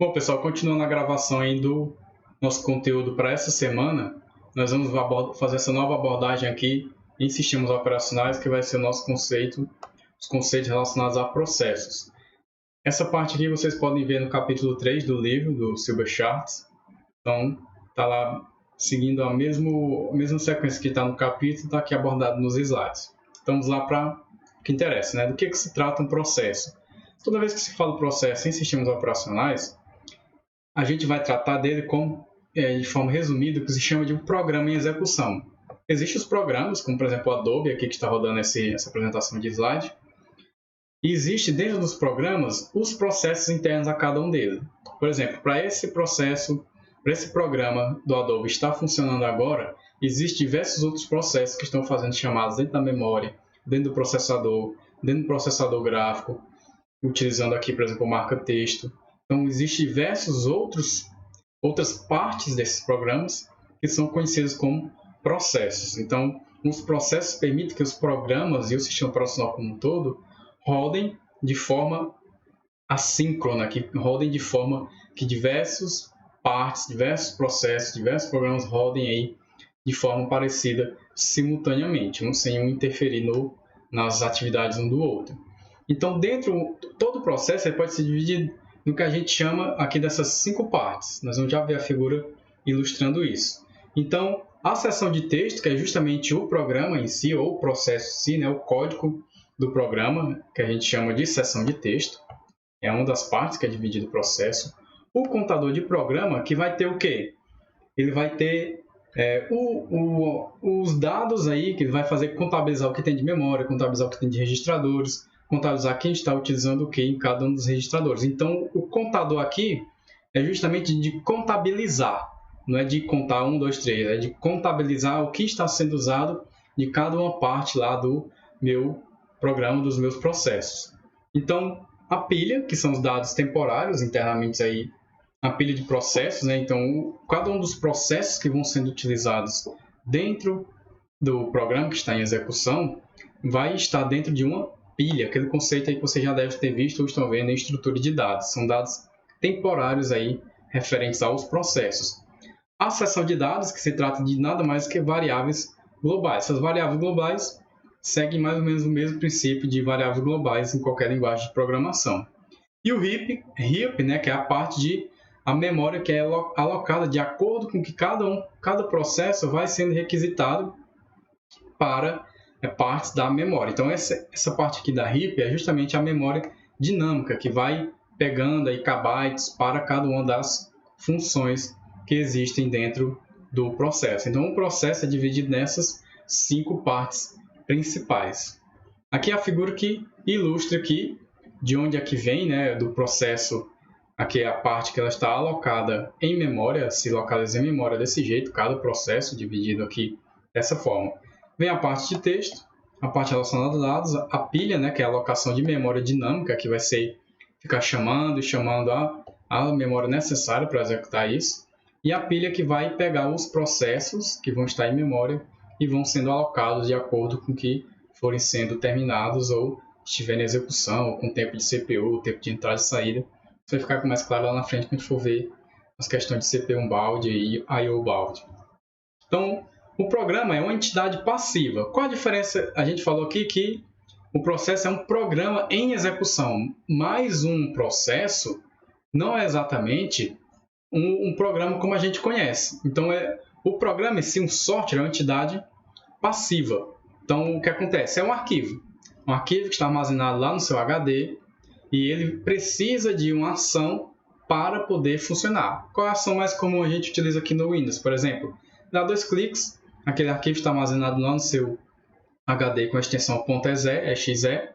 Bom, pessoal, continuando a gravação aí do nosso conteúdo para essa semana, nós vamos fazer essa nova abordagem aqui em sistemas operacionais, que vai ser o nosso conceito, os conceitos relacionados a processos. Essa parte aqui vocês podem ver no capítulo 3 do livro, do Silber Schwartz. Então, está lá seguindo a mesma sequência que está no capítulo, está aqui abordado nos slides. Então, vamos lá para o que interessa, né? Do que se trata um processo? Toda vez que se fala processo em sistemas operacionais, a gente vai tratar dele como, de forma resumida, o que se chama de um programa em execução. Existem os programas, como por exemplo o Adobe, aqui que está rodando essa apresentação de slide. E existe dentro dos programas os processos internos a cada um deles. Por exemplo, para esse programa do Adobe estar funcionando agora, existem diversos outros processos que estão fazendo chamadas dentro da memória, dentro do processador gráfico, utilizando aqui, por exemplo, marca texto. Então, existem diversas outras partes desses programas que são conhecidas como processos. Então, os processos permitem que os programas e o sistema operacional como um todo rodem de forma assíncrona, que rodem de forma que diversas partes, diversos processos, diversos programas rodem aí de forma parecida simultaneamente, sem um interferir nas atividades um do outro. Então, todo o processo ele pode ser dividido no que a gente chama aqui dessas 5 partes. Nós vamos já ver a figura ilustrando isso. Então, a seção de texto, que é justamente o programa em si, ou o processo em si, né, o código do programa, que a gente chama de seção de texto, é uma das partes que é dividido o processo. O contador de programa, que vai ter o quê? Ele vai ter os dados aí, que ele vai fazer contabilizar o que tem de memória, contabilizar o que tem de registradores, contabilizar quem está utilizando o que em cada um dos registradores. Então, o contador aqui é justamente de contabilizar, não é de contar 1, 2, 3, é de contabilizar o que está sendo usado de cada uma parte lá do meu programa, dos meus processos. Então, a pilha, que são os dados temporários internamente aí, a pilha de processos, né? Então, cada um dos processos que vão sendo utilizados dentro do programa que está em execução vai estar dentro de uma pilha, aquele conceito aí que você já deve ter visto ou estão vendo em estrutura de dados. São dados temporários aí referentes aos processos. A seção de dados, que se trata de nada mais que variáveis globais. Essas variáveis globais seguem mais ou menos o mesmo princípio de variáveis globais em qualquer linguagem de programação. E o heap, né, que é a parte de a memória que é alocada de acordo com que cada processo vai sendo requisitado para partes da memória. Então, essa parte aqui da heap é justamente a memória dinâmica, que vai pegando aí kbytes para cada uma das funções que existem dentro do processo. Então, o processo é dividido nessas 5 partes principais. Aqui é a figura que ilustra aqui de onde é que vem, né, do processo. Aqui é a parte que ela está alocada em memória, se localiza em memória desse jeito, cada processo dividido aqui dessa forma. Vem a parte de texto, a parte relacionada a dados, a pilha, né, que é a alocação de memória dinâmica, que vai ficar chamando a memória necessária para executar isso, e a pilha que vai pegar os processos que vão estar em memória e vão sendo alocados de acordo com que forem sendo terminados ou estiverem em execução, ou com tempo de CPU, tempo de entrada e saída. Isso vai ficar mais claro lá na frente quando a gente for ver as questões de CPU bound e I/O bound. Então, o programa é uma entidade passiva. Qual a diferença? A gente falou aqui que o processo é um programa em execução, mas um processo não é exatamente um programa como a gente conhece. Então, o programa em si, um software, é uma entidade passiva. Então, o que acontece? É um arquivo que está armazenado lá no seu HD e ele precisa de uma ação para poder funcionar. Qual é a ação mais comum a gente utiliza aqui no Windows? Por exemplo, dá 2 cliques, aquele arquivo está armazenado lá no seu HD com a extensão .exe,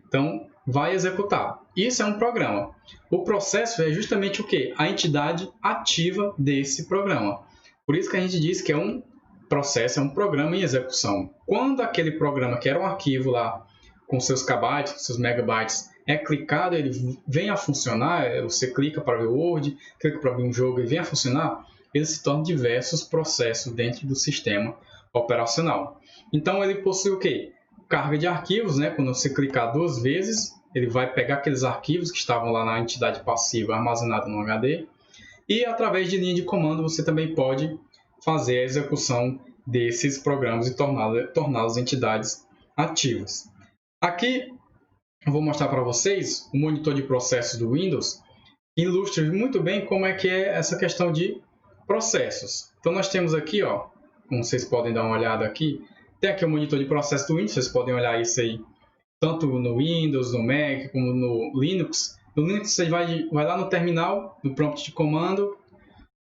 então vai executar. Isso é um programa. O processo é justamente o quê? A entidade ativa desse programa. Por isso que a gente diz que é um processo, é um programa em execução. Quando aquele programa, que era um arquivo lá com seus kbytes, com seus megabytes, é clicado, ele vem a funcionar, você clica para ver o Word, clica para ver um jogo e vem a funcionar, ele se torna diversos processos dentro do sistema operacional. Então, ele possui o quê? Carga de arquivos, né? Quando você clicar 2 vezes, ele vai pegar aqueles arquivos que estavam lá na entidade passiva armazenados no HD, e através de linha de comando você também pode fazer a execução desses programas e torná-los entidades ativas. Aqui eu vou mostrar para vocês o monitor de processos do Windows, que ilustra muito bem como é que é essa questão de processos. Então nós temos aqui, ó, como vocês podem dar uma olhada aqui, tem aqui o monitor de processos do Windows, vocês podem olhar isso aí, tanto no Windows, no Mac, como no Linux. No Linux você vai lá no terminal, no prompt de comando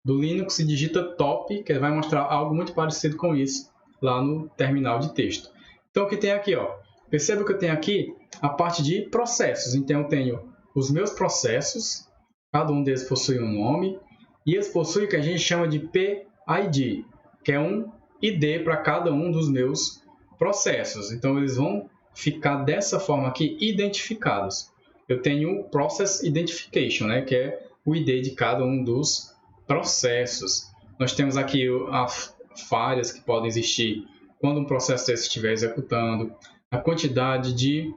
do Linux e digita top, que ele vai mostrar algo muito parecido com isso lá no terminal de texto. Então o que tem aqui, ó, perceba que eu tenho aqui a parte de processos. Então eu tenho os meus processos, cada um deles possui um nome, e eles possuem o que a gente chama de PID, que é um ID para cada um dos meus processos. Então eles vão ficar dessa forma aqui, identificados. Eu tenho o Process Identification, né, que é o ID de cada um dos processos. Nós temos aqui as falhas que podem existir quando um processo desse estiver executando, a quantidade de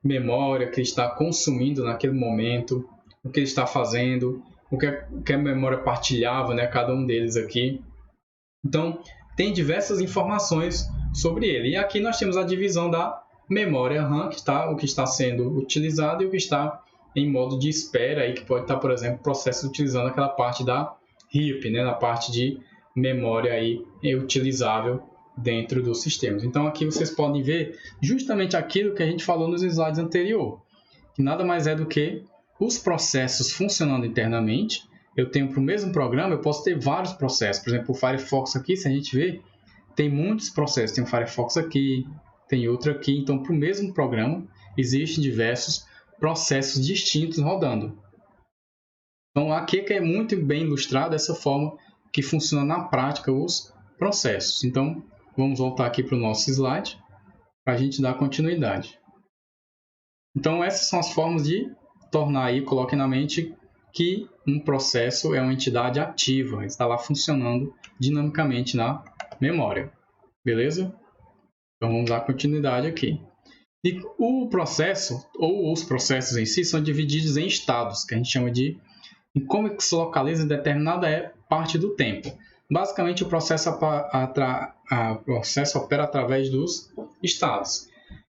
memória que ele está consumindo naquele momento, o que ele está fazendo, o que a memória partilhava, né, cada um deles aqui. Então, tem diversas informações sobre ele. E aqui nós temos a divisão da memória RAM, o que está sendo utilizado e o que está em modo de espera, aí, que pode estar, por exemplo, processos utilizando aquela parte da heap, né, na parte de memória aí, utilizável dentro dos sistemas. Então aqui vocês podem ver justamente aquilo que a gente falou nos slides anteriores, que nada mais é do que os processos funcionando internamente. Eu tenho para o mesmo programa, eu posso ter vários processos. Por exemplo, o Firefox aqui, se a gente ver, tem muitos processos. Tem o Firefox aqui, tem outro aqui. Então, para o mesmo programa, existem diversos processos distintos rodando. Então, aqui que é muito bem ilustrado essa forma que funciona na prática os processos. Então, vamos voltar aqui para o nosso slide para a gente dar continuidade. Então, essas são as formas de tornar aí, coloque na mente que um processo é uma entidade ativa, está lá funcionando dinamicamente na memória. Beleza? Então, vamos dar continuidade aqui. E o processo, ou os processos em si, são divididos em estados, que a gente chama de como que se localiza em determinada parte do tempo. Basicamente, o processo opera através dos estados.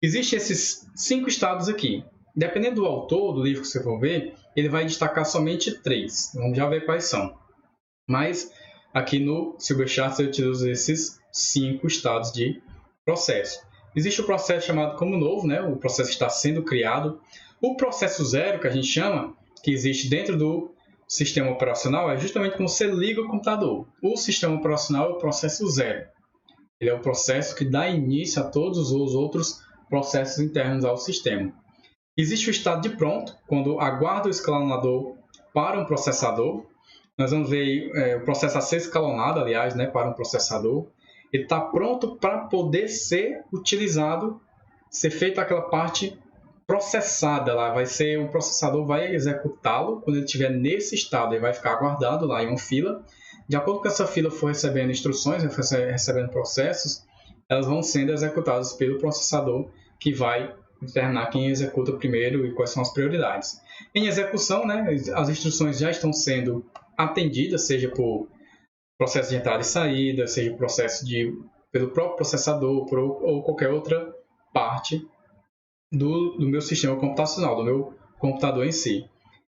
Existem esses 5 estados aqui. Dependendo do autor, do livro que você for ver, ele vai destacar somente 3. Vamos já ver quais são. Mas aqui no Silberschatz eu utilizo esses 5 estados de processo. Existe o processo chamado como novo, né? O processo está sendo criado. O processo zero, que a gente chama, que existe dentro do sistema operacional, é justamente quando você liga o computador. O sistema operacional é o processo zero. Ele é o processo que dá início a todos os outros processos internos ao sistema. Existe o estado de pronto, quando aguarda o escalonador para um processador. Nós vamos ver o processo a ser escalonado, aliás, né, para um processador. Ele está pronto para poder ser utilizado, ser feita aquela parte processada lá. O processador vai executá-lo. Quando ele estiver nesse estado, ele vai ficar aguardado lá em uma fila. De acordo com essa fila for recebendo instruções, recebendo processos, elas vão sendo executadas pelo processador, que vai determinar quem executa primeiro e quais são as prioridades. Em execução, né, as instruções já estão sendo atendidas, seja por processo de entrada e saída, seja pelo próprio processador ou qualquer outra parte do meu sistema computacional, do meu computador em si.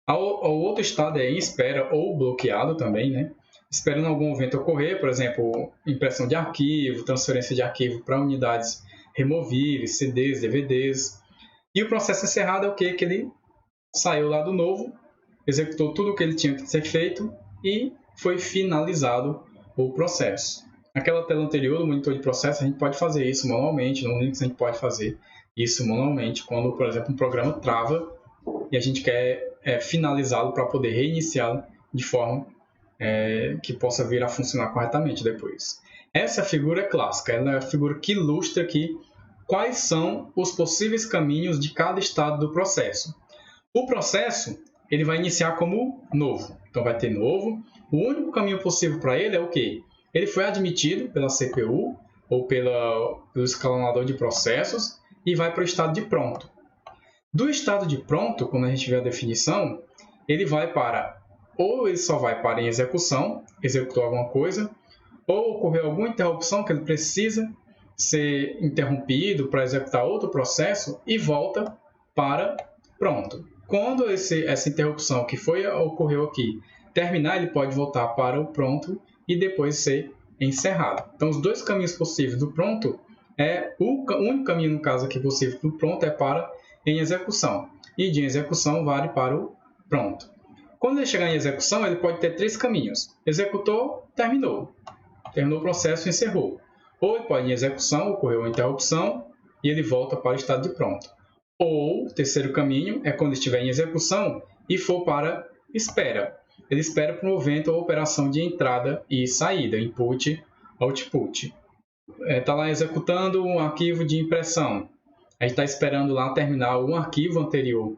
O outro estado é em espera ou bloqueado também, né? Esperando algum evento ocorrer, por exemplo, impressão de arquivo, transferência de arquivo para unidades removíveis, CDs, DVDs. E o processo encerrado é o quê? Que ele saiu lá do novo, executou tudo o que ele tinha que ser feito e foi finalizado o processo. Naquela tela anterior, do monitor de processo, a gente pode fazer isso manualmente. No Linux, a gente pode fazer isso manualmente quando, por exemplo, um programa trava e a gente quer finalizá-lo para poder reiniciá-lo de forma que possa vir a funcionar corretamente depois. Essa figura é clássica, ela é a figura que ilustra aqui quais são os possíveis caminhos de cada estado do processo. O processo ele vai iniciar como novo, então vai ter novo. O único caminho possível para ele é o quê? Ele foi admitido pela CPU ou pelo escalonador de processos e vai para o estado de pronto. Do estado de pronto, quando a gente vê a definição, ele vai para, ou ele só vai para em execução, executou alguma coisa, ou ocorreu alguma interrupção que ele precisa ser interrompido para executar outro processo e volta para pronto. Quando essa interrupção que ocorreu aqui terminar, ele pode voltar para o pronto e depois ser encerrado. Então, os dois caminhos possíveis do pronto o único caminho, no caso aqui, possível do pronto é para em execução. E de execução vale para o pronto. Quando ele chegar em execução, ele pode ter três caminhos. Executou, terminou. Terminou o processo, encerrou. Ou ele pode ir em execução, ocorreu uma interrupção, e ele volta para o estado de pronto. Ou, o terceiro caminho, é quando estiver em execução e for para espera. Ele espera por um evento ou operação de entrada e saída, input, output. Está lá executando um arquivo de impressão. A gente está esperando lá terminar um arquivo anterior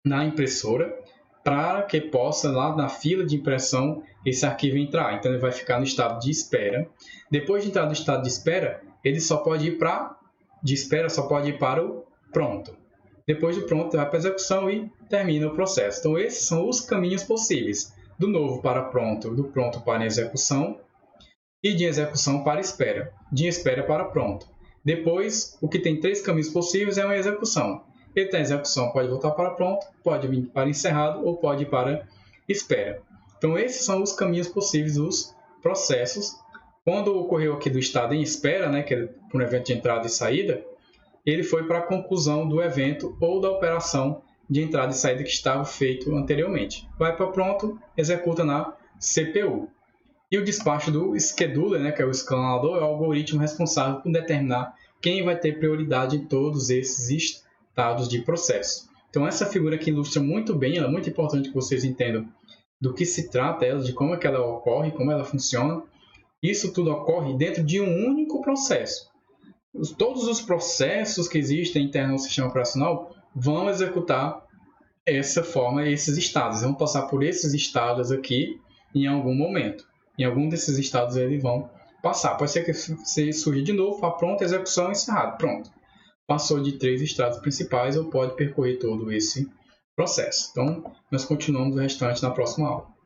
na impressora para que possa, lá na fila de impressão, esse arquivo entrar. Então, ele vai ficar no estado de espera. Depois de entrar no estado de espera, ele só pode ir para o pronto. Depois do pronto, vai para a execução e termina o processo. Então, esses são os caminhos possíveis. Do novo para pronto, do pronto para execução e de execução para espera. De espera para pronto. Depois, o que tem três caminhos possíveis é uma execução. Ele está em execução, pode voltar para pronto, pode vir para encerrado ou pode ir para espera. Então, esses são os caminhos possíveis dos processos. Quando ocorreu aqui do estado em espera, que é por um evento de entrada e saída, ele foi para a conclusão do evento ou da operação de entrada e saída que estava feito anteriormente. Vai para pronto, executa na CPU. E o despacho do scheduler, que é o escalador, é o algoritmo responsável por determinar quem vai ter prioridade em todos esses estados de processo. Então, essa figura aqui ilustra muito bem, ela é muito importante que vocês entendam do que se trata, de como é que ela ocorre, como ela funciona. Isso tudo ocorre dentro de um único processo. Todos os processos que existem internos no sistema operacional vão executar essa forma, esses estados. Vão passar por esses estados aqui em algum momento. Em algum desses estados eles vão passar. Pode ser que você surja de novo, para pronto, execução, encerrado. Pronto. Passou de 3 estados principais ou pode percorrer todo esse processo. Então, nós continuamos o restante na próxima aula.